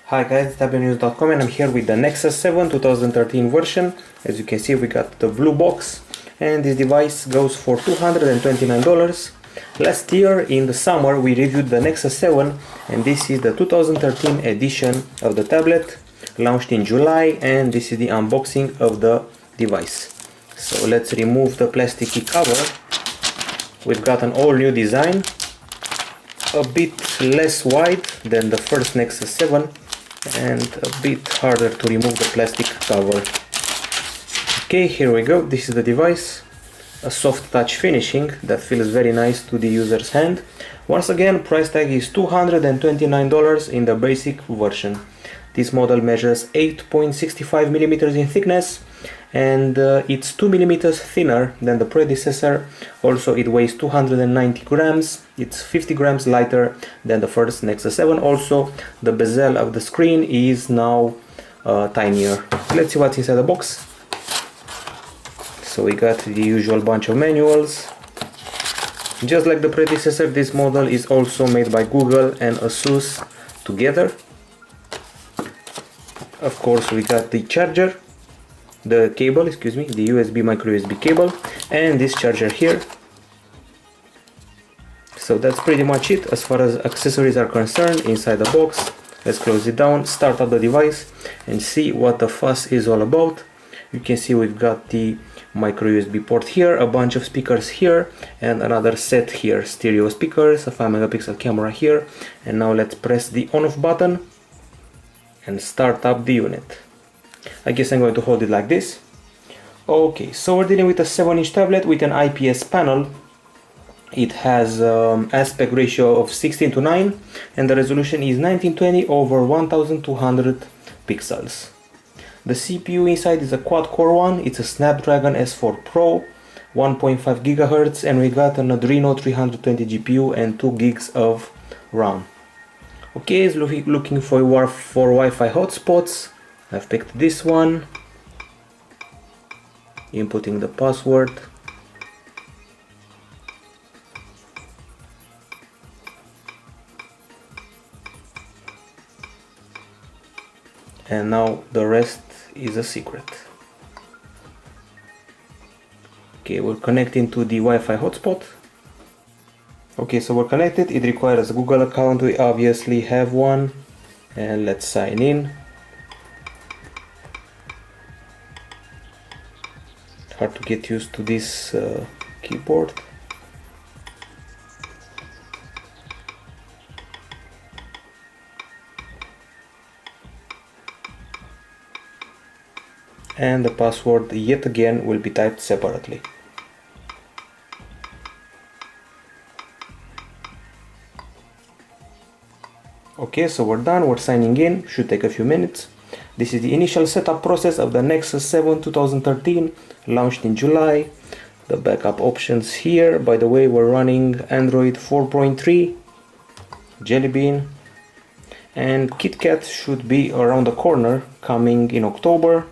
Hi guys, Tablet-News.com, and I'm here with the Nexus 7 2013 version. As you can see, we got the blue box, and this device goes for $229. Last year in the summer we reviewed the Nexus 7, and this is the 2013 edition of the tablet, launched in July, and this is the unboxing of the device. So let's remove the plasticky cover. We've got an all new design, a bit less wide than the first Nexus 7 and a bit harder to remove the plastic cover. Okay, here we go. This is the device, a soft touch finishing that feels very nice to the user's hand. Once again, price tag is $229 in the basic version. This model measures 8.65 millimeters in thickness, and it's 2 millimeters thinner than the predecessor. Also, it weighs 290 grams. It's 50 grams lighter than the first Nexus 7. Also, the bezel of the screen is now tinier. Let's see what's inside the box. So we got the usual bunch of manuals. Just like the predecessor, this model is also made by Google and Asus together. Of course, we got the charger, the cable, the USB micro USB cable, and this charger here. So that's pretty much it as far as accessories are concerned inside the box. Let's close it down, start up the device, and see what the fuss is all about. You can see we've got the micro USB port here, a bunch of speakers here, and another set here, stereo speakers, a 5 megapixel camera here. And now let's press the on-off button and start up the unit. I guess I'm going to hold it like this. Okay, so we're dealing with a 7-inch tablet with an IPS panel. It has aspect ratio of 16:9, and the resolution is 1920 over 1200 pixels. The CPU inside is a quad-core one. It's a Snapdragon S4 Pro, 1.5 GHz, and we got an Adreno 320 GPU and 2 gigs of RAM. Okay, it's looking for Wi-Fi hotspots. I've picked this one. Inputting the password. And now the rest is a secret. Okay, we're connecting to the Wi-Fi hotspot. Okay, so we're connected. It requires a Google account. We obviously have one. And let's sign in. Hard to get used to this keyboard. And the password yet again will be typed separately. Okay, so we're done, we're signing in, should take a few minutes. This is the initial setup process of the Nexus 7 2013, launched in July. The backup options here. By the way, we're running Android 4.3, Jelly Bean, and KitKat should be around the corner, coming in October.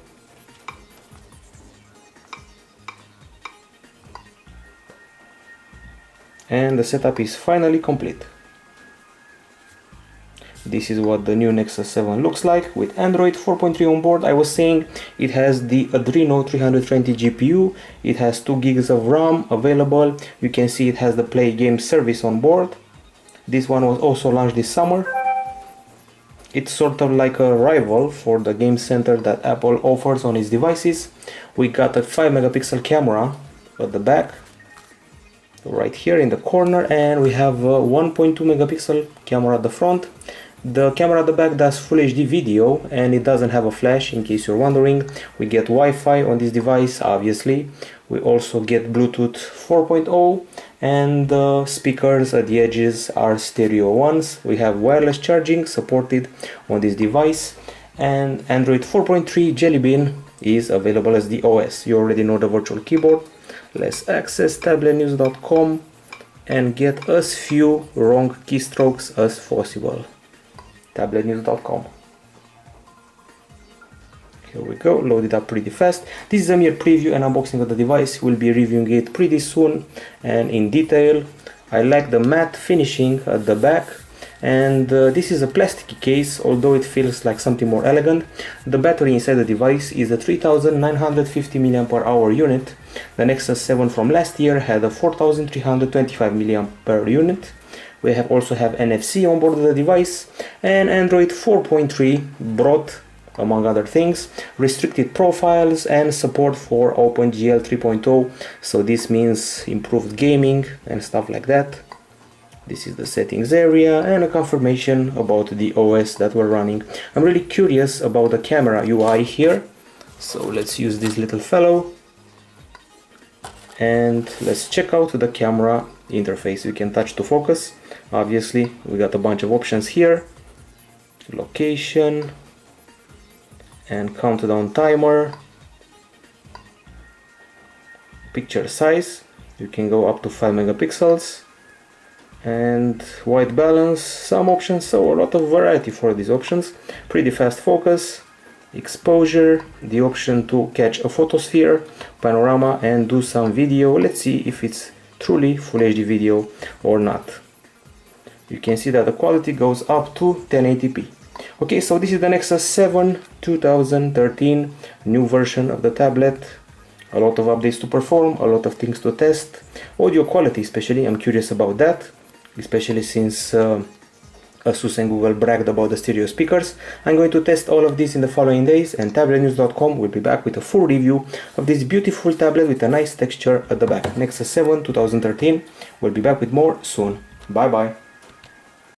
And the setup is finally complete. This is what the new Nexus 7 looks like with Android 4.3 on board. I was saying it has the Adreno 320 GPU, it has 2 gigs of RAM available. You can see it has the Play Game service on board. This one was also launched this summer. It's sort of like a rival for the game center that Apple offers on its devices. We got a 5 megapixel camera at the back, right here in the corner, and we have a 1.2 megapixel camera at the front. The camera at the back does Full HD video, and it doesn't have a flash, in case you're wondering. We get Wi-Fi on this device, obviously. We also get Bluetooth 4.0, and the speakers at the edges are stereo ones. We have wireless charging supported on this device, and Android 4.3 Jelly Bean is available as the OS. You already know the virtual keyboard. Let's access Tablet-News.com and get as few wrong keystrokes as possible. Tablet-News.com. Here we go, load it up pretty fast. This is a mere preview and unboxing of the device. We'll be reviewing it pretty soon and in detail. I like the matte finishing at the back, And this is a plastic case, although it feels like something more elegant. The battery inside the device is a 3950 mAh unit. The Nexus 7 from last year had a 4325 mAh unit. We also have NFC on board the device, and Android 4.3 brought, among other things, restricted profiles and support for OpenGL 3.0, so this means improved gaming and stuff like that. This is the settings area and a confirmation about the OS that we're running. I'm really curious about the camera UI here, so let's use this little fellow and let's check out the camera interface. You can touch to focus. Obviously we got a bunch of options here, location and countdown timer, picture size, you can go up to 5 megapixels, and white balance, some options, so a lot of variety for these options. Pretty fast focus, exposure, the option to catch a photosphere, panorama, and do some video. Let's see if it's truly Full HD video or not. You can see that the quality goes up to 1080p. Okay, so this is the Nexus 7 2013, new version of the tablet. A lot of updates to perform, a lot of things to test. Audio quality especially, I'm curious about that, especially since Asus and Google bragged about the stereo speakers. I'm going to test all of this in the following days, and Tablet-News.com will be back with a full review of this beautiful tablet with a nice texture at the back. Nexus 7 2013. We'll be back with more soon. Bye bye.